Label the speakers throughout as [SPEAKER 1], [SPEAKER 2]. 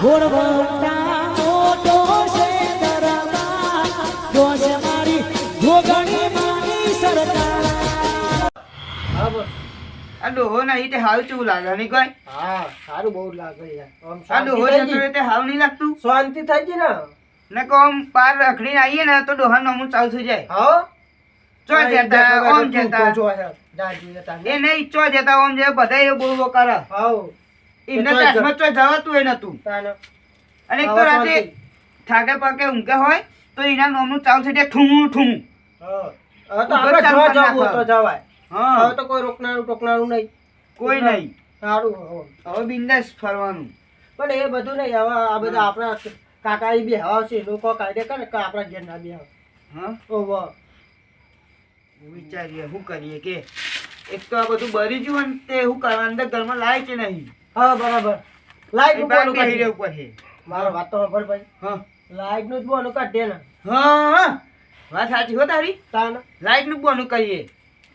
[SPEAKER 1] ઘોડવટા મોટો છે દરબાર જોશ મારી જોગણી માની સરકાર
[SPEAKER 2] હા બોલ.
[SPEAKER 3] આ ડોહો નહીં તે હાવ કેવું લાગે નહીં કોઈ
[SPEAKER 2] હા સારું બહુ લાગે યાર. આમ
[SPEAKER 3] આ
[SPEAKER 2] શાંતિ
[SPEAKER 3] ડોહો
[SPEAKER 2] થઈ
[SPEAKER 3] જતો
[SPEAKER 2] ગઈ.
[SPEAKER 3] રહે તે હાવ નહીં લાગતું
[SPEAKER 2] શાંતિ થઈ ગઈ ને.
[SPEAKER 3] ને કો આમ પાર રખડીને આવીએ ને તો ડોહા નમું ચાલુ થઈ જાય
[SPEAKER 2] હા
[SPEAKER 3] ચો જતા ઓમ જતા
[SPEAKER 2] જો હે દાદી જતા
[SPEAKER 3] એ નહીં ચો જતા ઓમ જે બધા એ બોલવો કરે
[SPEAKER 2] હાઉ
[SPEAKER 3] એમને ચાસમાં ચો જવાતું એ નતું
[SPEAKER 2] તાનો
[SPEAKER 3] અને એક તો રાતે થાકે પાકે ઊંઘે હોય તો એના નોમનું ચાલુ થઈ જાય ઠું ઠું
[SPEAKER 2] હા હવે તો આપણે
[SPEAKER 3] ચાલુ
[SPEAKER 2] જોવા
[SPEAKER 3] કરી
[SPEAKER 2] જવું હોય તો જવાય.
[SPEAKER 3] હા
[SPEAKER 2] હવે તો કોઈ રોકનારું ટોકનારું નહીં.
[SPEAKER 3] કોઈ નહીં
[SPEAKER 2] સારું હવે.
[SPEAKER 3] હવે બિંદાસ ફરવાનું
[SPEAKER 2] પણ એ બધું નહીં. હવે આ બધા આપણા કાકા એ બે હવા છે લોકો કાયદે કરે કે આપણા ઘેર ના બે
[SPEAKER 3] હા
[SPEAKER 2] ઓહો
[SPEAKER 3] વિચારીએ શું કરીએ કે એક તો આ બધું બરી ગયું ને તે શું કરવા અંદર ઘરમાં લાય કે નહીં
[SPEAKER 2] હા બરાબર. લાઈટ
[SPEAKER 3] એ
[SPEAKER 2] નું
[SPEAKER 3] બાર
[SPEAKER 2] બોલું
[SPEAKER 3] બેહી
[SPEAKER 2] કાઢી
[SPEAKER 3] રહેવું પડે
[SPEAKER 2] મારો વાત તો ખબર ભાઈ.
[SPEAKER 3] હા
[SPEAKER 2] લાઈટ નું જ બોલું કાઢે ને
[SPEAKER 3] હા વાત સાચી હો તારી
[SPEAKER 2] તાન
[SPEAKER 3] લાઈટ નું બોનું કરીએ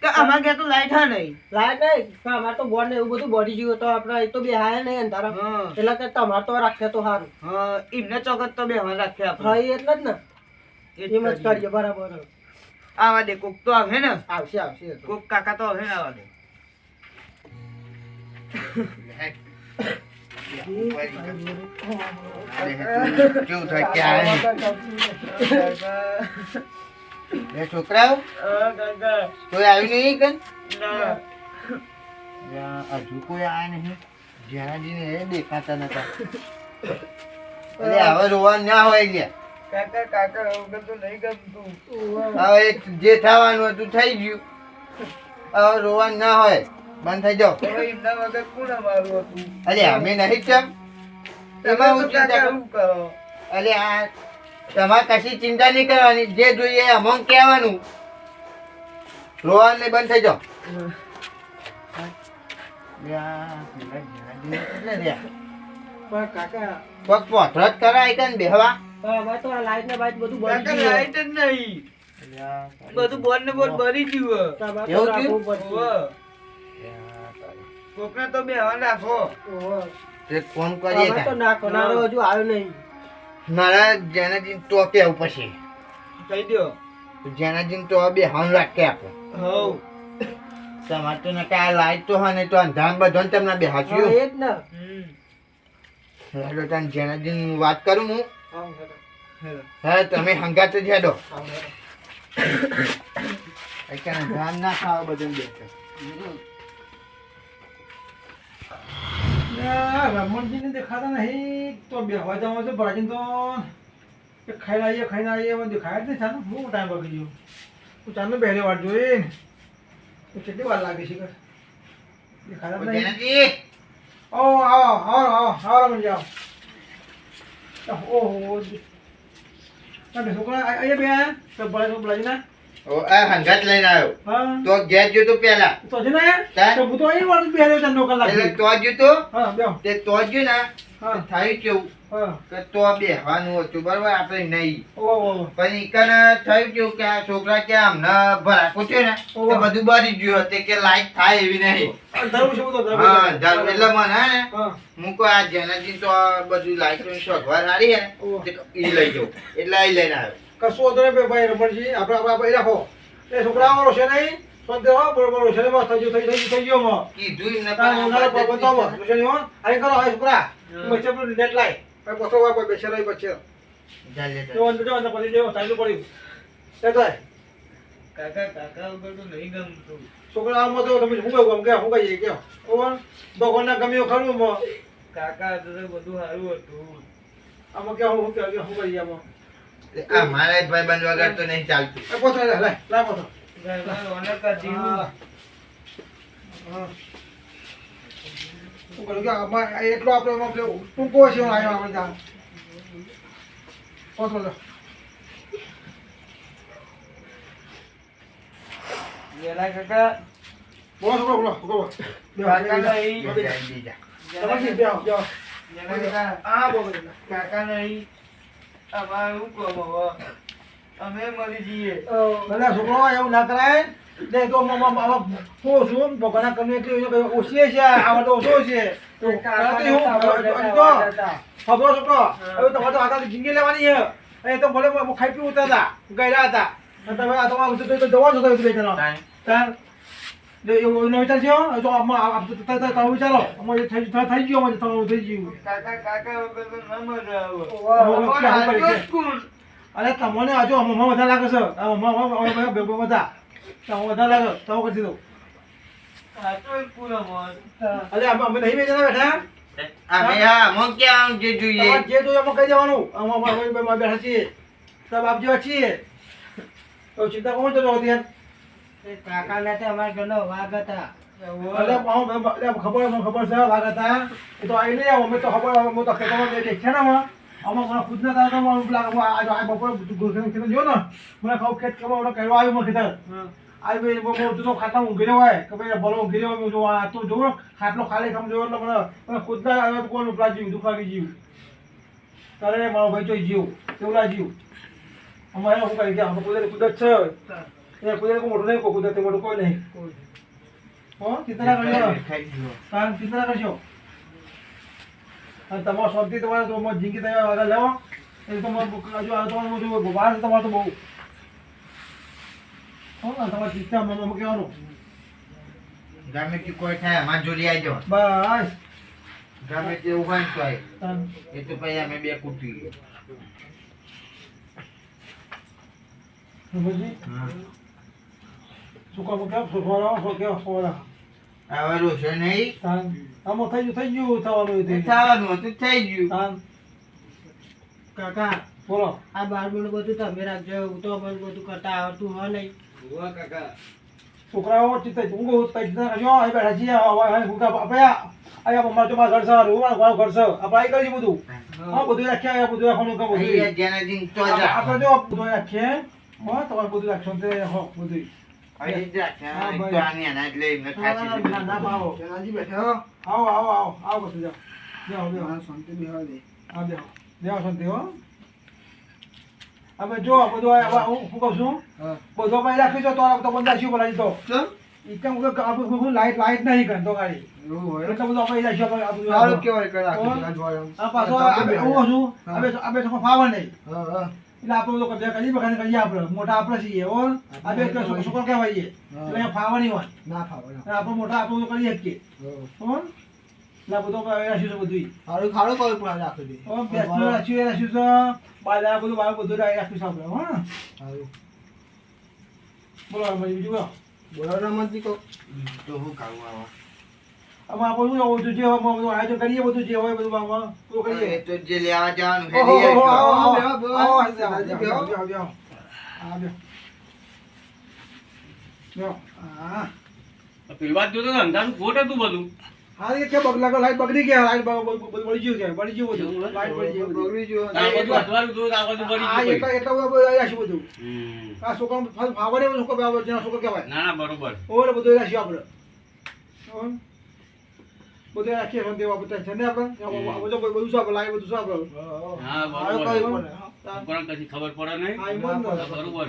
[SPEAKER 3] કે અમારે ઘેર તો લાઈટ હા નહીં
[SPEAKER 2] લાઈટ નહીં કે અમારે તો બોર્ડ ને એવું બધું બોડી ગયું તો આપણે એ તો બે હાય નહીં અંધારા
[SPEAKER 3] હા
[SPEAKER 2] એટલે કે તમારે તો રાખે તો સારું.
[SPEAKER 3] હા એમને ચોકત તો બે હવા રાખે
[SPEAKER 2] હા
[SPEAKER 3] આપણે
[SPEAKER 2] એ એટલે જ ને એમ જ કરીએ બરાબર.
[SPEAKER 3] આવા દે કોક તો આવે ને
[SPEAKER 2] આવશે આવશે એ તો.
[SPEAKER 3] કોક કાકા તો આવે ને આવા દે કેવું થાય કે આવે છોકરાઓ કોઈ આવ્યું નહીં કન હજુ કોઈ આવ્યા નહીં જ્યાંજીને એ દેખાતા નતા અરે હવે રોવા ના હોય ગયા કાકા કાકા વગર તો નહીં ગમતું હવે જે થવાનું હતું થઈ ગયું હવે રોવા ના હોય બંધ થઈ જાઓ એમના વગર કોણ અમારું હતું અરે અમે નહીં ચમ એમાં હું ચિંતા કરું કરો અરે આ તમારે કશી ચિંતા નહીં કરવાની જે જોઈએ અમોંગ કહેવાનું રોવાને બંધ થઈ જાઓ
[SPEAKER 2] પણ કાકા
[SPEAKER 3] પગ પોથરો જ કરાય કે ને બેહવા
[SPEAKER 2] અમારે તો આ લાઈટ ને બાઈટ બધું બોડી ગયું.
[SPEAKER 3] લાઈટ જ નહીં બધું બોલ ને બોલ ભરી ગયું
[SPEAKER 2] તમારે તો
[SPEAKER 3] એવું
[SPEAKER 2] રાખવું
[SPEAKER 3] થયું?
[SPEAKER 2] પડશે.
[SPEAKER 3] કોકને તો બેહવા રાખો
[SPEAKER 2] ઓહો.
[SPEAKER 3] એક ફોન
[SPEAKER 2] અમારે તો નાખો નાનો હજુ આવ્યો નહીં.
[SPEAKER 3] મારા જેનાજીન તો કેવું પછી કહી દો જેનાજીન તો બે હમ રાખે આપણે હવ તમારે તો નકા આ લાઈટ તો હા નહીં તો અંધારામાં બધાને તમને બે
[SPEAKER 2] હા,
[SPEAKER 3] હાચ્યું
[SPEAKER 2] એ જ ને.
[SPEAKER 3] હેડો તને જેનાજીન વાત કરું હું
[SPEAKER 2] હા, હેડો.
[SPEAKER 3] હા તમે હંગાત જ હેડો
[SPEAKER 2] હા, હેડો.
[SPEAKER 3] અત્યારે ધ્યાન ના ખાવ બધું બેઠો
[SPEAKER 4] રમણજીને દેખાતા નહીં તો બેહવા જવાનું છે ભરાજીને તો ખાઈને આવીએ એમાં દેખાય જ નહીં ચાલો બહુ ટાઈમ લાગી ગયો હું ચાલો પહેલી વાર જોઈ તો કેટલી વાર લાગે છે દેખાતા જ નહીં
[SPEAKER 3] જેનાજી
[SPEAKER 4] આવો આવો આવો આવો આવો રમણજી આવો ઓહો છોકરા અહીંયા બે આયા તો ભરાજીના
[SPEAKER 3] ઓ આ હંગાત લઈને આવ્યો
[SPEAKER 4] હા
[SPEAKER 3] તો ગેસ જોતો પેલા
[SPEAKER 4] તો છે ને તો હું તો અહીં વાર બેહ્યો ચાર નોકર
[SPEAKER 3] એટલે
[SPEAKER 4] લાગી
[SPEAKER 3] તો જોતો
[SPEAKER 4] હા બેહો
[SPEAKER 3] તે તો જ ને
[SPEAKER 4] હા
[SPEAKER 3] થયું કેવું
[SPEAKER 4] હા
[SPEAKER 3] કે તો બેહવાનું હતું બરોબર આપણે નહીં
[SPEAKER 4] ઓહો
[SPEAKER 3] પણ ઈકને થયું કેવું કે આ છોકરા કે આમને ભરાકો છે ને તો બધું બળી ગયું હતું કે લાઈટ થાય એવી નહીં
[SPEAKER 4] ધરું છે બધો
[SPEAKER 3] હા ધરું એટલે મને હે ને
[SPEAKER 4] હા
[SPEAKER 3] હું કહું આ જેનાથી તો આ બધું લાઈટની સગવડ સારી હે ને તે ઈ લઈ જાઉં એટલે ઈ લઈને આવ્યો
[SPEAKER 4] કશું વાંધો નહીં ભાઈ રમણજી આપણે રાખો એ છોકરાઓ રોશે નહીં શાંતિ રહો બરોબર રોશે નહીં બસ થઈ ગયો માં
[SPEAKER 3] કીધું એમને
[SPEAKER 4] બતાવો રોશે નહીં હો અહીં કરો હવે છોકરા બચ્ચે પેલું નેટ લાય ભાઈ પથો હોય કોઈ બેસે રહી બચ્ચે જો અંદર પડી જેવો ચાલુ પડ્યું એ તો
[SPEAKER 3] કાકા કાકા વગર તો નહીં ગમતું
[SPEAKER 4] છોકરા આમ તો તમે શું કહું કે શું કહીએ કે ભગવાનના ગમ્યો ખરું માં
[SPEAKER 3] કાકા તો બધું સારું હતું
[SPEAKER 4] આમાં કે શું કહીએ આમાં
[SPEAKER 3] આ મારા ભાઈ બંધ વગર તો નહીં ચાલતું
[SPEAKER 4] એ પોતો લાય પોતો શું કરું કે આમાં એટલો આપણે એમાં પેલો ટૂંકો છે આવ્યો આપણે ત્યાં પોતો લો
[SPEAKER 3] કાકા
[SPEAKER 4] બોલો બોલો બોલો
[SPEAKER 3] કાકા
[SPEAKER 4] બોલો
[SPEAKER 3] નહીં
[SPEAKER 4] હા બોલો
[SPEAKER 3] કાકા નહીં અમારે શું કહો હવે અમે મરી જઈએ
[SPEAKER 4] બધા છોકરો એવું ના કરાય નહીં તો હું છું ભગવાનના કર્મ એટલી ઓછી છે આવા તો ઓછો છે તો ખબર છોકરો હવે તમારે તો આખા જિંદગી લેવાની છે એ તો ભલે ખાઈ પીવું હતા ગયેલા હતા અને તમે આ તમારું તો જવા છો તમે બે જણા તાર એવું વિચાર છે તો તમે વિચારો અમારે થઈ ગયો અમારે તમારું થઈ ગયું અરે તમને હજુ મમ્મા વધારે લાગે છે મમ્મા બધા વધારે લાગે તમે કરી દો અરે અમે નહીં બે જણા બેઠા
[SPEAKER 3] અમે હા મો ક્યાં જે જોઈએ
[SPEAKER 4] જે જોઈએ અમે કહી દેવાનું અમે બેઠા છીએ તબ આપ જેવા છીએ તો ચિંતા કોણ તો હોતી
[SPEAKER 2] કાકા ને અમારા ઘરનો વાઘ હતા
[SPEAKER 4] ખબર છે વાઘ હતા એ તો આવી નહીં અમે તો ખબર અમે તો ખેતરમાં છે ને અમે ખુદ ના હતા બપોરે ખેતર જો ને મને ખબર ખેત કરવા કરવા આવ્યું મને ખેતર આવી તો ખાટલા ઊંઘી રહ્યો હોય કે ભાઈ ભલો ઊંઘી રહ્યો આ તો જોવો ખાટલો ખાલી ખમ જોવો એટલે મને ખુદ ના કોણ ઉપલા જીવ દુખાવી જીવ તારે મારો ભાઈ ચોઈ જીવ તેવલા જીવ અમારે શું કરી ગયા કુદરત કુદરત છે એ કુદરત મોટું નહીં કોઈ કુદરત મોટું કોઈ નહીં હો ચિંતા કરજો ચિંતા કરજો અને તમારો શાંતિ તમારે તો જિંદગી તમે આગળ લેવો એ તમારે હજુ તમારું બહાર તમારે તો બહુ તમારે ચિંતા મમ્મી કહેવાનું
[SPEAKER 3] ગમે તે કોઈ થાય અમાર જોડી આવી જાવ
[SPEAKER 4] બસ
[SPEAKER 3] ગમે તે એવું હોય તો આય એ તો પછી અમે બે કૂટી
[SPEAKER 4] શું કામ કેમ સોરા
[SPEAKER 3] હવે રોશે નહીં
[SPEAKER 4] આમાં થઈ ગયું થવાનું
[SPEAKER 3] થવાનું હતું થઈ ગયું
[SPEAKER 2] કાકા
[SPEAKER 4] બોલો
[SPEAKER 2] આ બારમું બધું તમે રાખજો હું તો મને બધું કરતા આવડતું હોય નહીં
[SPEAKER 4] છોકરાઓ ચિંતા હું ચિંતા કરજો અહીં બેઠા છીએ અહીંયા અમારે તો મારા ઘર છે મારું ઘર છે આપણે અહીં કરીએ બધું હા બધું રાખ્યા બધું રાખવાનું કામ બધું આપણે જો બધું રાખીએ હા તમારે બધું રાખશો તે હો બધું આવો આવો કશું જાઓ શાંતિ હો અમે જો બધું હું કહું છું બધો ભાઈ રાખી દો તો બંધાશું બોલાવી દો એકદમ લાઈટ નહીં કરતો ગાડી એટલે બધું આપણે પાછો હું છું આપણે ફાવે નહીં એટલે આપણે બધું કબજા કરી બખાને કરીએ આપણે મોટા આપણે છીએ હો આ બે છોકરો કહેવાય એટલે ફાવે નહીં હોય ના ફાવે આપણે મોટા આપણે બધું કરી શકીએ હો એટલે બધું રાખ્યું છે બધું સારું ખાડો કોઈ પણ રાખી દે રાખ્યું છે બાજરા બધું બધું રાખ્યું છે આપણે હો બોલો બીજું બોલો રમતજી કહો
[SPEAKER 3] તો હું કાઢું આવા
[SPEAKER 4] આમાં આપણે શું જે આયોજન કરીએ બધું જે હોય બધું આમાં કરીએ
[SPEAKER 3] તો જે લેવા જવાનું છે
[SPEAKER 5] પેલી વાત જોતો અંધારું ખોટ હતું બધું
[SPEAKER 4] હા કે બગલા લાઈટ બગડી ગયા લાઈટ બળી ગયું છે બળી ગયું બધું લાઈટ બળી ગયું
[SPEAKER 5] આ બધું અઠવાડિયું દૂધ આ બધું બળી ગયું
[SPEAKER 4] એટલા રાખ્યું બધું આ છોકરા ફાવડે છોકરો જેના છોકરો કહેવાય
[SPEAKER 5] ના ના બરોબર
[SPEAKER 4] ઓરે બધું રાખ્યું આપણે બધું રાખીએ દેવા બધા છે ને આપણે બધું બધું છે આપણે લાઈટ બધું છે આપણે
[SPEAKER 5] હા બરોબર પણ કશી ખબર પડે નહીં બરોબર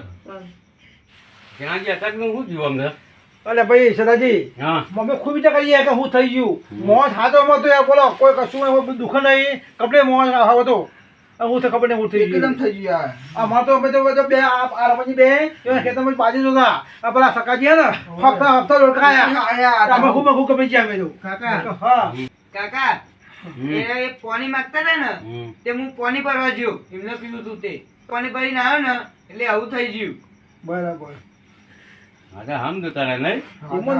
[SPEAKER 5] જ્યાં જે હતા હું જોયું અમને
[SPEAKER 4] અલે ભાઈ સદાજી
[SPEAKER 5] હા
[SPEAKER 4] મમ્મી ખૂબ વિચાર કરીએ કે હું થઈ ગયું મોજ હાથો માં તો બોલો કોઈ કશું દુઃખ નહીં કપડે મોજ આવો તો હું તો ખબર નહીં હું થઈ ગયું એકદમ થઈ ગયું અમાર તો બધો બે આ રમજી બે ખેતરમાં બાજી જોતા આ પેલા સકાજી હે ને હપ્તા લોટકાયા અમે ખૂબ કપી ગયા અમે તો
[SPEAKER 2] કાકા
[SPEAKER 4] હા
[SPEAKER 2] કાકા એ પાણી માંગતા હતા ને તે હું પાણી ભરવા ગયો એમને પીવું તું તે પાણી ભરીને આવ્યો ને એટલે આવું થઈ ગયું
[SPEAKER 4] બરાબર
[SPEAKER 5] અરે હમ તો તારે નહીં
[SPEAKER 4] ઉમર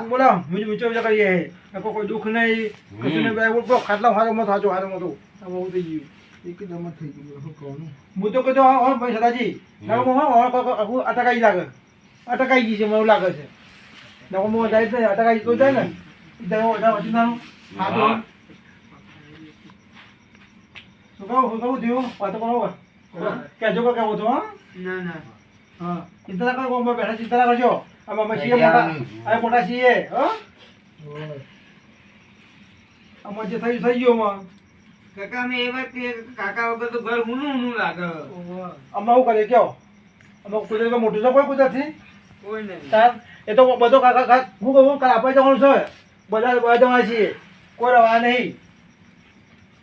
[SPEAKER 4] બોલા વિચાર કરીએ કોઈ દુઃખ નહીં કશું નહીં ખાટલા હારો મત હાચો હારો મતો આવું થઈ ગયું એકદમ થઈ ગયું શું કહું હું તો કહેતો હા ભાઈ સદાજી અટકાઈ લાગે અટકાઈ ગઈ છે મને એવું લાગે છે હું જાય ને અટકાઈ તો જાય ને વચી નાનું શું કહું થયું વાતો કરો કહેજો કે કેવું હતું
[SPEAKER 2] ના ના
[SPEAKER 4] હા ચિંતા ના કરો બેઠા ચિંતા ના કરજો અમે છીએ મોટા મોટા છીએ હા અમે જે થઈ ગયું
[SPEAKER 2] કાકા મેં એ વાત કાકા વગર તો ઘર ઊનું લાગે
[SPEAKER 4] અમે આવું કરીએ કયો અમે કુદરત મોટું છે કોઈ કુદરતથી
[SPEAKER 2] કોઈ નહીં
[SPEAKER 4] એ તો બધો કાકા હું કહું આપણે જવાનું છે બધા જવાના છીએ કોઈ રવા નહીં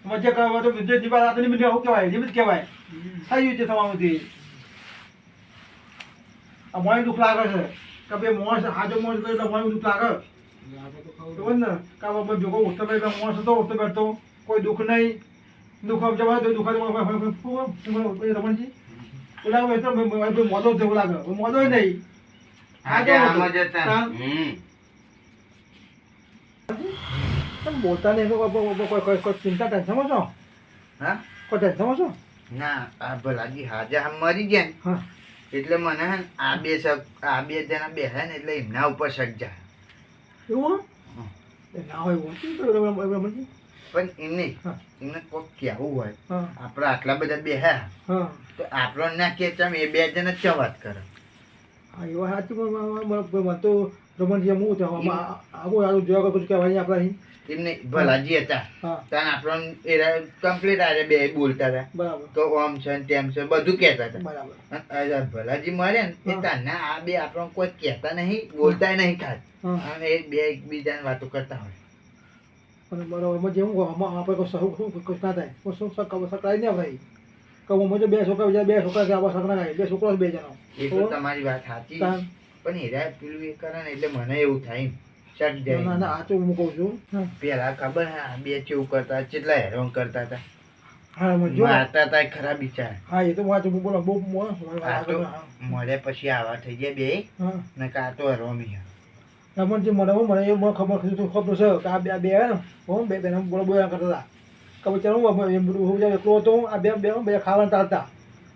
[SPEAKER 4] મજા કરવા તો જે દીવા રાતની મિનિટ શું કહેવાય જીવિત કહેવાય થઈ ગયું છે તમારામાંથી આ મને દુઃખ લાગે છે કે ભાઈ મોસ હાજો મોસ કરે તો મને દુઃખ લાગે ખબર ને કે બાબા જોકો ઉઠતો બેઠો મોસ હતો ઉઠતો બેઠો કોઈ દુઃખ નહીં દુઃખ જવા તો દુઃખ રમણજી ઓલા મોદો થયો લાગે મોદો નહીં
[SPEAKER 3] આજે આમ જ હતા
[SPEAKER 4] તમે બોલતા નહીં કોઈ ચિંતા ટેન્શનમાં છો
[SPEAKER 3] હા
[SPEAKER 4] કોઈ ટેન્શનમાં છો
[SPEAKER 3] ના આ ભલાજી હાજે આમ મરી ગયા ને
[SPEAKER 4] હા
[SPEAKER 3] એટલે મને હે ને આ બે જણા બેહે ને એટલે એમના ઉપર શક જાય
[SPEAKER 4] એવું એ ના હોય એવું રમણજી
[SPEAKER 3] પણ એમને
[SPEAKER 4] હા.
[SPEAKER 3] એમને કોઈક કહેવું હોય
[SPEAKER 4] હા
[SPEAKER 3] આપણે આટલા બધા બેહ્યા
[SPEAKER 4] હા
[SPEAKER 3] તો આપણો ના કે તમે એ બે જણા ચા વાત કરે
[SPEAKER 4] હા એવા સાચું મને તો રમણજી એમ હું આગળ જોયા કરું કહેવાય આપણા અહીં
[SPEAKER 3] એમને ભલાજી હતા
[SPEAKER 4] હા
[SPEAKER 3] ત્યાં આપણને એરા કમ્પ્લીટ આરે બે બોલતા હતા
[SPEAKER 4] બરાબર
[SPEAKER 3] તો ઓમ છે ને તેમ છે બધું કહેતા હતા
[SPEAKER 4] બરાબર
[SPEAKER 3] અને આ ભલાજી મરે ને એ
[SPEAKER 4] હા.
[SPEAKER 3] તાના આ બે આપણને કોઈ કહેતા નહીં બોલતાય નહીં ખાસ
[SPEAKER 4] હા
[SPEAKER 3] અને એ બે એકબીજાને વાતો કરતા હોય
[SPEAKER 4] અને બરાબર એમાં જેવું આપણે કોઈ સહુ શું ના થાય શું સકડાય નહીં ભાઈ કહું મજો બે છોકરા બીજા બે છોકરા છે આવા સકડા થાય બે છોકરા બે જણા
[SPEAKER 3] એ તો તમારી વાત સાચી
[SPEAKER 4] તાન.
[SPEAKER 3] પણ હેરા પેલું એ કરે ને એટલે મને એવું થાય શક
[SPEAKER 4] ના
[SPEAKER 3] જાય
[SPEAKER 4] ના આ તો હું કહું છું હા
[SPEAKER 3] પેલા ખબર હે આ બે કેવું કરતા કેટલા હેરાન કરતા હતા
[SPEAKER 4] હા મજો
[SPEAKER 3] મારતા હતા ખરા બિચારા
[SPEAKER 4] હા એ તો વાત બોલો બહુ
[SPEAKER 3] આ તો મળે પછી આવા થઈ ગયા બે
[SPEAKER 4] હા
[SPEAKER 3] ને કાં તો હરોમી
[SPEAKER 4] રમણજી મને એ મને ખબર છે કે આ બે ને હું બે બેન બોલો બોલા કરતા હતા કે ચાલો એમ બધું એકલો હતો આ બે ખાવાના ટાળતા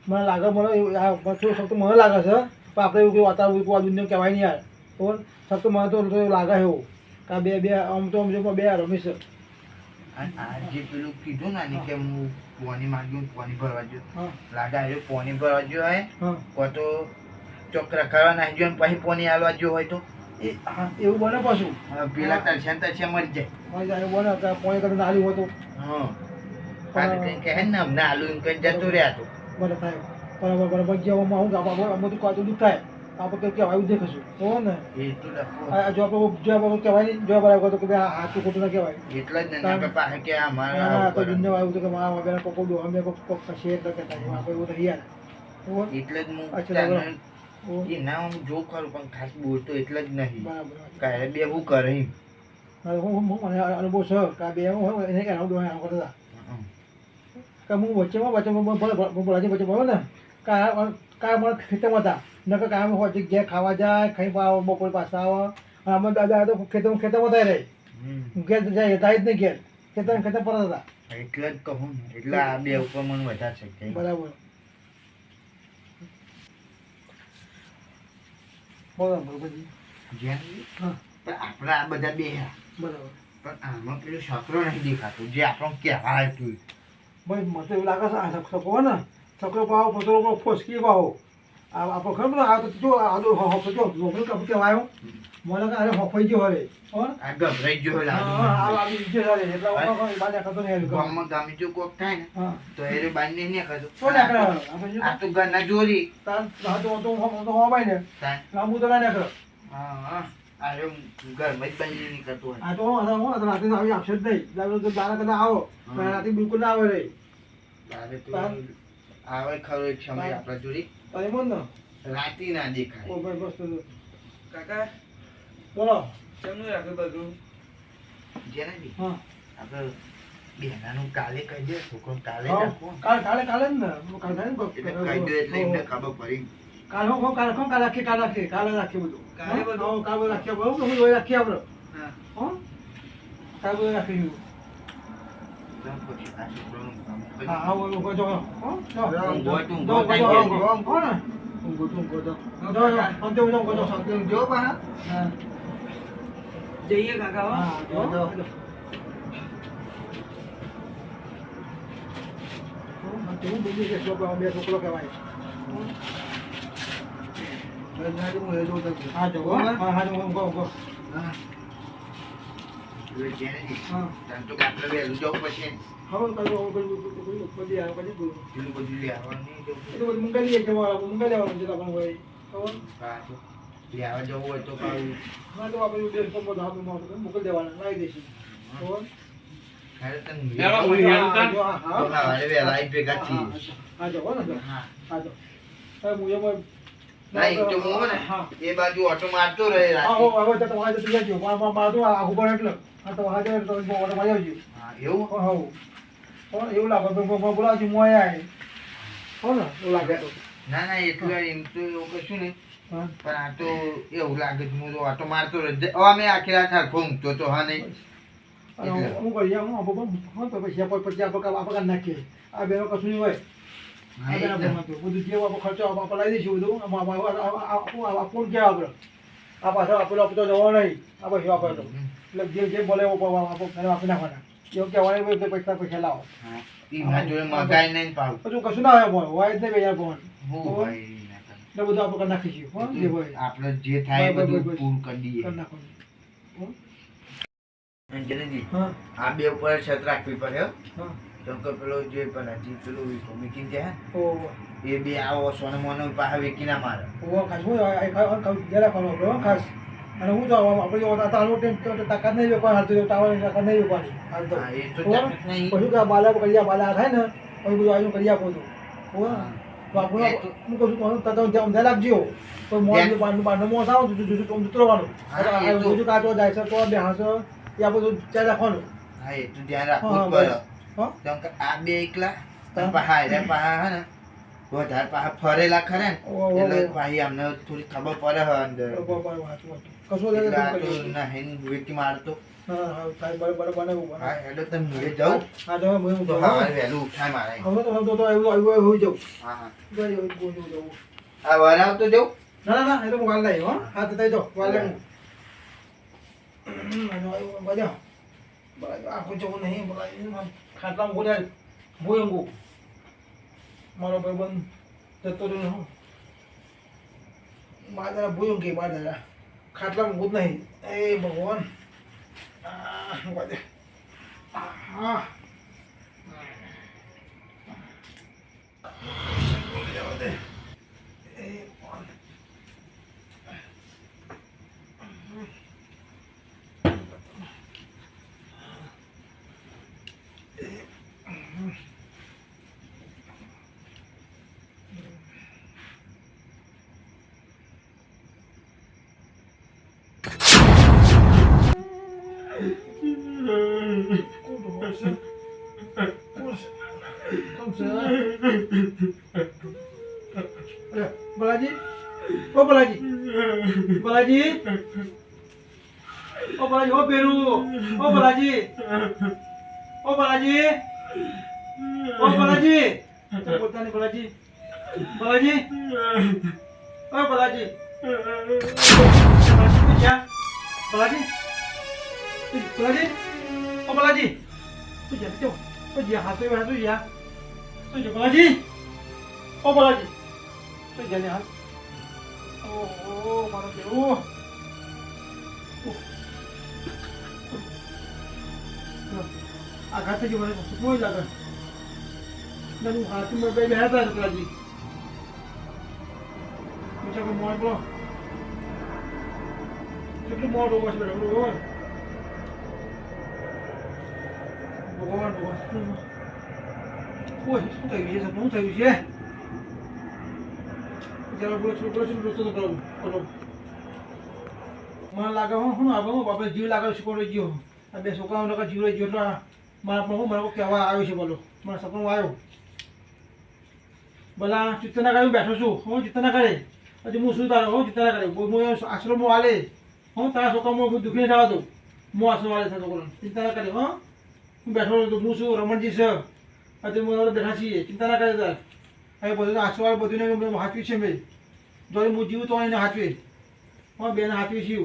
[SPEAKER 4] મને લાગે મને આ થોડું સખ્ત મને લાગે છે પણ આપણે એવું કંઈ વાતાવરણ આ દુનિયા કહેવાય નહીં યાર બરાબર સખ્ત મને તો લાગે એવું કે આ બે આમ તો બે રમી છે
[SPEAKER 3] અને આ જે પેલું કીધું ને આની કે હું પોની માંગ્યું પોની ભરવા ગયો
[SPEAKER 4] હા
[SPEAKER 3] લાગા આવ્યો પોની ભરવા ગયો હોય
[SPEAKER 4] હા
[SPEAKER 3] કો તો ચોકરા ખાવા નાખી ગયો ને પછી પોની આલવા ગયો હોય તો
[SPEAKER 4] એ હા એવું બને પાછું
[SPEAKER 3] પેલા તરસ્યા મરી જાય
[SPEAKER 4] મારી જાણે બને કે પોણી કરીને આલ્યું હોય તો
[SPEAKER 3] હા કારણ કે કહે ને અમને આલુ એમ કઈ જતો રહ્યા તો
[SPEAKER 4] બને થાય બરાબર જેવામાં હું બધું કાચું દુઃખ થાય આપણે કહેવાય એવું દેખીશું બરાબર ને
[SPEAKER 3] એ તો લખો
[SPEAKER 4] જો આપણે કહેવાય નહીં જો બરાબર તો કે આ હાચું ખોટું ના કહેવાય
[SPEAKER 3] એટલા જ ને આપણે પાસે કે અમારે
[SPEAKER 4] હા
[SPEAKER 3] આવું
[SPEAKER 4] તો
[SPEAKER 3] કરે.
[SPEAKER 4] દુનિયા આવ્યું કે મારા બેન કોકો દો અમે કોક શેર તો કહેતા આપણે એવું નહીં યાર બરાબર
[SPEAKER 3] એટલે જ હું
[SPEAKER 4] અચ્છા,
[SPEAKER 3] ત્યાંનો
[SPEAKER 4] બરાબર.
[SPEAKER 3] એ ના હું જો ખરું પણ ખાસ બોલતો એટલે જ નહીં
[SPEAKER 4] બરાબર
[SPEAKER 3] કાલે બે હું કરે એમ
[SPEAKER 4] હું મને અનુભવ છે કે આ બે હું એને કે આવું દોહા કરતા કે હું વચ્ચેમાં બોલાજી વચ્ચે બોલો ને કા મને ખેતરમાં હતા નકર કામ હોય ઘેર ખાવા જાય ખાઈ પાવ બપોર પાછા આવે અને અમે દાદા તો ખેતરમાં થાય રહે ઘેર જાય થાય જ નહીં ઘેર ખેતર પરત હતા
[SPEAKER 3] એટલે જ કહું ને એટલે આ બે ઉપર મને વધારે છે
[SPEAKER 4] બરાબર બરાબર પછી
[SPEAKER 3] જેમ
[SPEAKER 4] હા
[SPEAKER 3] પણ આપણે આ બધા બે
[SPEAKER 4] બરાબર
[SPEAKER 3] પણ આમાં પેલું છોકરો નહીં દેખાતો જે આપણને કહેવાય હતું
[SPEAKER 4] ભાઈ મને તો એવું લાગે છે આ છોકરો ને છોકરો પાવો પતરો ફોસકી પાવો આપણો ખબર ને આ તો જો આ તો હોફો જો લોકોને કપ કહેવાયો મને કે અરે હોફાઈ ગયો હરે કોણ
[SPEAKER 3] આ ગભરાઈ ગયો લાગે
[SPEAKER 4] આવી વિજય હરે એટલે બાને ખાતો નહીં હેલું
[SPEAKER 3] ગામમાં ગામી જો કોક થાય ને
[SPEAKER 4] હા
[SPEAKER 3] તો એ બાંધી નહીં ખાતો
[SPEAKER 4] તો નાખે આપણે
[SPEAKER 3] આ તો ઘરના જોરી
[SPEAKER 4] તાન તો હોવાય ને
[SPEAKER 3] તાન.
[SPEAKER 4] લાંબુ તો ના નાખે
[SPEAKER 3] હા અરે ઘરમાં જ બાંધી નહીં કરતો હોય
[SPEAKER 4] આ તો રાતે તો આવી આપશે જ નહીં દાડા કદાચ આવો પણ રાતે બિલકુલ ના આવે રે
[SPEAKER 3] તારે તો
[SPEAKER 4] તાન.
[SPEAKER 3] આવે ખરો એક સમય
[SPEAKER 4] તાન.
[SPEAKER 3] આપણા જોડી
[SPEAKER 4] તારે મન ને
[SPEAKER 3] રાતી ના દેખાય
[SPEAKER 4] ઓ ભાઈ બસ તો
[SPEAKER 2] કાકા
[SPEAKER 4] બોલો
[SPEAKER 2] કેમનું રાખ્યું બધું
[SPEAKER 3] જેને બી
[SPEAKER 4] હા
[SPEAKER 3] આપણે બેનાનું કાલે કહી દે છોકરો કાલે
[SPEAKER 4] હા,
[SPEAKER 3] રાખો
[SPEAKER 4] કાલે જ ને કાલે થાય
[SPEAKER 3] એટલે કહી દે એટલે એમને ખબર પડી
[SPEAKER 4] કાલે રાખીએ બધું
[SPEAKER 2] કાલે બધું?
[SPEAKER 4] હા, કાલે બધું રાખીએ બરોબર હું જોઈ રાખીએ આપણે
[SPEAKER 2] હા
[SPEAKER 4] હા કાલે બધું રાખીએ
[SPEAKER 3] તો પછી આ છોકરાનું કામ કરી.
[SPEAKER 4] હા હા ઊંઘો જો હા જો
[SPEAKER 3] ઊંઘો તો ઊંઘો
[SPEAKER 4] જો
[SPEAKER 3] થાય
[SPEAKER 4] ઊંઘો,
[SPEAKER 3] કે.
[SPEAKER 4] ઊંઘો ને ઊંઘો તો ઊંઘો તો જો જો અંતે ઊંઘો જો શાંતિ
[SPEAKER 2] જો બા
[SPEAKER 4] હા
[SPEAKER 2] જઈએ કાકા હો.
[SPEAKER 4] હા જો જો હું બીજી કે છોકરો બે છોકરો કહેવાય હા જો હા હા જો ઊંઘો ઊંઘો
[SPEAKER 3] હા. એટલે જેને બી
[SPEAKER 4] હા
[SPEAKER 3] તાન તો આપણે વહેલું જવું પછી
[SPEAKER 4] હવે બધી આવે બધી
[SPEAKER 3] પેલું બધું લેવાનું નહીં જવું.
[SPEAKER 4] એ તો બધું મુંગલી છે મુંગલી લેવાનું છે આપણને હોય ખબર
[SPEAKER 3] પાછું લેવા જવું હોય તો પાછું
[SPEAKER 4] ના તો આપણે બે સંપદ હાથમાં મોકલી દેવાના લાવી દઈશું ખબર
[SPEAKER 3] અરે તને
[SPEAKER 5] લેવા હું હેરું તાન.
[SPEAKER 4] હા
[SPEAKER 3] તો સવારે વહેલા આઈ ભેગા છીએ.
[SPEAKER 4] હા જો હો ને જો.
[SPEAKER 3] હા.
[SPEAKER 4] હા જો હવે હું એમાં
[SPEAKER 3] ના, એક તો હું હો ને,
[SPEAKER 4] હા
[SPEAKER 3] એ બાજુ ઓટો મારતો રહે
[SPEAKER 4] હા
[SPEAKER 3] રાતે.
[SPEAKER 4] હવે તો તમારે તો જજો મારું આખું પર એટલે હા તો હાજર તો ઓર્ડર માં આવજો
[SPEAKER 3] હા, એવું?
[SPEAKER 4] હો એવું લાગે બોલાવજો હું આયા હો ને એવું લાગે તો
[SPEAKER 3] ના ના એટલે એમ તો એવું કશું નહીં,
[SPEAKER 4] હા
[SPEAKER 3] પણ આ તો એવું લાગે છે હું તો ઓટો મારતો રહે. હવે અમે આખી રાત હરખો ઊંઘતો તો હા નહીં.
[SPEAKER 4] અને હું કરીએ હું હા તો પછી આપણે નાખીએ આ બેનો કશું નહીં હોય
[SPEAKER 3] હા,
[SPEAKER 4] આ બેના
[SPEAKER 3] એકદમ.
[SPEAKER 4] ભરમાં તો બધું જે આપણે ખર્ચો આપણે લાવી દઈશું બધું આપણું ક્યાં આપણે આ પાછળ આપણે આપણે તો જવા નહીં આ પછી આપણે તો એટલે જે બોલે એવું આપણે આપી નાખવાના એવું કહેવાય કે પૈસા લાવો
[SPEAKER 3] હા, એમના જોડે મગાઈ નહીં પાડું.
[SPEAKER 4] હજુ કશું ના હોય પણ હોય જ નહીં ભાઈ પણ
[SPEAKER 3] હું ભાઈ ના કરે.
[SPEAKER 4] એટલે બધું આપણે કરી નાખીશું હો જે હોય
[SPEAKER 3] આપણે જે થાય એ
[SPEAKER 4] બસ,
[SPEAKER 3] બધું
[SPEAKER 4] બસ, બસ.
[SPEAKER 3] પૂરું કરી દઈએ.
[SPEAKER 4] કરી નાખવાનું હો?
[SPEAKER 3] અંજલિજી,
[SPEAKER 4] હા
[SPEAKER 3] આ બે ઉપર છત રાખવી પડે હો.
[SPEAKER 4] હા
[SPEAKER 3] કેમ કે પેલો જે પેલાજી પેલું મીકીને જાય
[SPEAKER 4] ઓ
[SPEAKER 3] ને, એ બે આવો સોને મોને પાસે વેકી ના મારે.
[SPEAKER 4] ઓ ખાસ હું જરા ખાવાનું આપણે ખાસ અને હું જો આપણે જો તાનું તાકાત નહીં વેપાર હાલતું ટાવર તાકાત નહીં વેપારી હાલ તો
[SPEAKER 3] હા, એ તો
[SPEAKER 4] હો?
[SPEAKER 3] તાકાત નહીં.
[SPEAKER 4] પછી કે બાલા બાલા થાય ને પછી બધું આજુ કરી આપો તો હો તો આપણે
[SPEAKER 3] એ તો-
[SPEAKER 4] હું કહું છું તો ધ્યાન રાખજો તો બારનો મોસ આવો તો ઉતરવાનું
[SPEAKER 3] હા, એ તો-
[SPEAKER 4] બીજું કાચો જાય છે તો બે હાસો એ આ બધું ચાલ રાખવાનું
[SPEAKER 3] હા, એ તો ધ્યાન
[SPEAKER 4] હા,
[SPEAKER 3] રાખવું જ
[SPEAKER 4] બસ.
[SPEAKER 3] પડે.
[SPEAKER 4] હા
[SPEAKER 3] કેમ કે આ બે એકલા
[SPEAKER 4] હા.
[SPEAKER 3] પાહા હે ને વધારે પાહા ફરેલા ખરા ને
[SPEAKER 4] ઓ, ઓ,
[SPEAKER 3] એટલે
[SPEAKER 4] ઓ.
[SPEAKER 3] ભાઈ અમને થોડી ખબર પડે હે અંદર.
[SPEAKER 4] કશું
[SPEAKER 3] એટલે આ તો
[SPEAKER 4] હા
[SPEAKER 3] ના હેન વેકી મારતો.
[SPEAKER 4] હા બરાબર બનાવું
[SPEAKER 3] હા, એટલે તમે ઘરે જાઉં
[SPEAKER 4] હા તો હું
[SPEAKER 3] તો સવારે વહેલું ઉઠાય મારે.
[SPEAKER 4] હવે તો એવું જવું
[SPEAKER 3] હા, હા.
[SPEAKER 4] જવું
[SPEAKER 3] આ વરાવ તો જાઉં.
[SPEAKER 4] ના ના એ તો હું વાલ લઈ હો હા તો તઈ જો વાલ લઈ બધા આખું જવું નહીં બોલા ખાટલામાં બોલ્યા ભૂયંગું મારો ભાઈ બંધ જતો રહ્યો હું બાજરા ભૂયંગી બાજરા ખાટલામાં ભૂત નહીં એ ભગવાન હા Balaji, oh Balaji, Balaji, oh Balaji, oh Peru, oh Balaji, oh Balaji, oh Balaji, botan ni Balaji, Balaji, oh Balaji, Balaji ya, Balaji, Balaji, oh Balaji, tu jangan hatu ya, tu jangan Balaji, oh Balaji. તો જને હાલ ઓહો મારો દેવો આ ઘાતે જે મને સુપોઈ લાગે નનું હાથમાં બે હતા રતલાજી મુચા કો મોર બોલો કેટલું મોર હોવા છે બેટા બોલો ભગવાન ભગવાન ઓય શું થઈ ગયું છે શું થયું છે જરા બોલો તો કરો મને લાગે હું આવે હું બાપે જીવ લાગે શીખોડો જીવ આ બે છોકરાઓને કાંઈ જીવ જીવ એટલે મારા પણ હું મને કહેવા આવ્યો છે બોલો મારા સપનું આવ્યો બધા ચિત્તના કરે બેઠો છું હું ચિત્તના કરે હજી હું શું તારો હું ચિત્તના કરે હું આશ્રમમાં વાલે હું તારા છોકરામાં હું દુઃખી થવા દઉં હું આશ્રમ વાલે થતો છોકરાને ચિંતા ના કરે હા હું બેઠો છું હું શું રમણજી છે હજી હું બેઠા છીએ ચિંતા ના કરે તાર હવે બધું આશ્રમ બધું હાચવી છે મેં જો હું જીવું તો એને હાચવી હા બેને હાચવી છીએ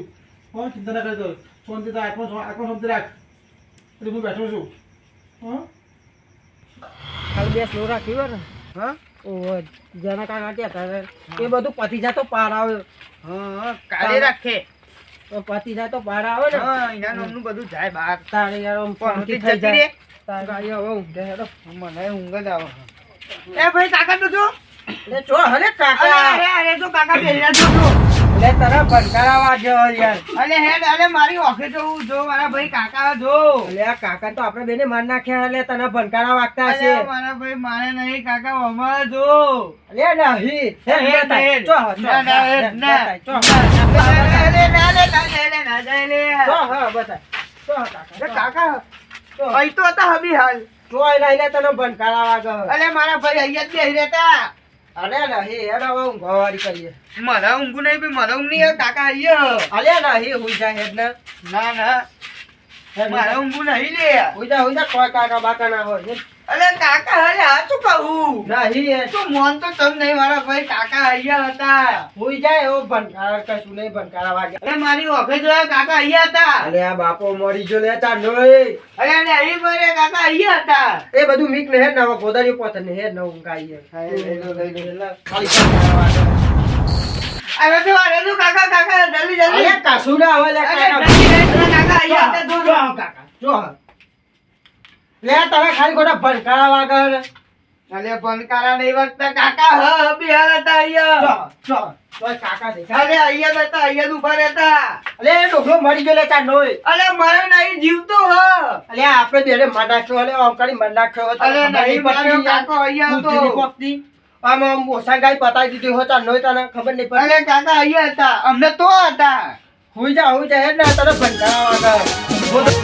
[SPEAKER 4] હા ચિંતા ના કરે તો શાંતિ આત્મા શાંતિ રાખ એટલે હું બેઠો છું હા
[SPEAKER 1] ખાલી બે સ્લો રાખ્યું ને
[SPEAKER 2] હા
[SPEAKER 1] ઓ જેના કાકા કહેતા એ બધું પતી જાય તો પાર આવે
[SPEAKER 2] હા કાલે રાખે
[SPEAKER 1] તો પતી જાય તો પાર આવે ને
[SPEAKER 2] હા એના નામનું બધું જાય બહાર
[SPEAKER 1] તારે યાર આમ
[SPEAKER 2] પણ
[SPEAKER 1] શાંતિ
[SPEAKER 2] જતી
[SPEAKER 1] થઈ
[SPEAKER 2] રે
[SPEAKER 1] જાય તારે ગાડી હવે ઊંઘે હેડો
[SPEAKER 2] મને ઊંઘ જ આવે એ ભાઈ કાકા તો જો
[SPEAKER 1] એટલે જો હલે
[SPEAKER 2] અરે
[SPEAKER 1] કાકા
[SPEAKER 2] અરે અરે જો કાકા બેહ્યા છો જો
[SPEAKER 1] લે તારા ભનકારા વાગ્યો યાર.
[SPEAKER 2] અલે હેડ અલે મારી ઓખે જોવું જો મારા ભાઈ કાકા જો
[SPEAKER 1] લે આ કાકા તો આપણે બેને માર નાખ્યા. લે તને ભનકારા વાગતા હશે.
[SPEAKER 2] અલે મારા ભાઈ મારે નહીં કાકા અમારે જો
[SPEAKER 1] લે નહીં.
[SPEAKER 2] હેડ,
[SPEAKER 1] બતાય.
[SPEAKER 2] હેડ.
[SPEAKER 1] ચો, ચો,
[SPEAKER 2] ના, ના, હેડ, ના.
[SPEAKER 1] બતાય, ચો.
[SPEAKER 2] અલે ના લે ના જાય ના જાય લે
[SPEAKER 1] ચો, હા, બતાય. ચો, કાકા, ચો.
[SPEAKER 2] કાકા
[SPEAKER 1] ચો.
[SPEAKER 2] અહીં તો હતા હબી હાલ
[SPEAKER 1] ચોય લઈ લે તને ભનકારા વાગે.
[SPEAKER 2] અલે મારા ભાઈ અહીંયા જ બેહી રહેતા
[SPEAKER 1] અલે નહીં હેડ હવે ઊંઘવાવાળી કરીએ.
[SPEAKER 2] મારા ઊંઘ નહીં ભાઈ મારા ઊંઘ નહીં કાકા અહીંયા
[SPEAKER 1] અલે નહીં હુઈ જા હેડ ને.
[SPEAKER 2] ના ના મારા ઊંઘ નહીં લે
[SPEAKER 1] હુઈ જા કોઈ કાકા બાકા ના હોય.
[SPEAKER 2] અલે કાકા અરે હાચું કહું
[SPEAKER 1] નહીં હેડ.
[SPEAKER 2] તો મોન તો તમ નહીં મારા ભાઈ કાકા અહીંયા હતા
[SPEAKER 1] હુઈ જાય એવો ભનકારા કશું નહીં ભનકારા વાગે.
[SPEAKER 2] અરે મારી ઓફે જોયા કાકા અહીંયા હતા
[SPEAKER 1] અલે આ બાપો મરી ગયો લે તાર નોય.
[SPEAKER 2] અરે અને અહીં મારે કાકા અહીંયા હતા
[SPEAKER 1] એ બધું મીક ને હેડ ને હવે ગોદારી પોતે ને હેડ ને ઊંઘાઈએ. ખાલી ભનકારા વાગે.
[SPEAKER 2] અરે તો અરે તો કાકા કાકા જલ્દી જલ્દી
[SPEAKER 1] અલે કશું ના હોય લે
[SPEAKER 2] અરે
[SPEAKER 1] કાકા.
[SPEAKER 2] જલ્દી કાકા અહીંયા હતા
[SPEAKER 1] જો,
[SPEAKER 2] દૂર
[SPEAKER 1] જો કાકા જો. લે તારા ખાલી ખોટા ભનકારા વાગે.
[SPEAKER 2] અલે પનકારા નહીં વાગતા કાકા હ બી હાલ હતા અહીંયા
[SPEAKER 1] જો તોય કાકા દેખાય.
[SPEAKER 2] અરે અહીંયા જ હતા અહીંયા જ ઉભા રહેતા
[SPEAKER 1] અલે એ ડોકલો મરી ગયો લે તાર નોય.
[SPEAKER 2] અલે મારે નહીં જીવતો હ
[SPEAKER 1] અલે આપણે બેને માર નાખ્યો. અલે ઓંકાળી માર નાખ્યો.
[SPEAKER 2] અરે નહીં માર્યો કાકો અહીંયા
[SPEAKER 1] બુદ્ધિની
[SPEAKER 2] હતો
[SPEAKER 1] પોકતી. આમ ઓછા ગાય પતાઈ દીધી હોય તાર નોય તને ખબર નહીં પડે.
[SPEAKER 2] અરે કાકા અહીંયા હતા અમને તો હતા
[SPEAKER 1] હુઈ જા હેડ ને તને ભનકારા વાગે.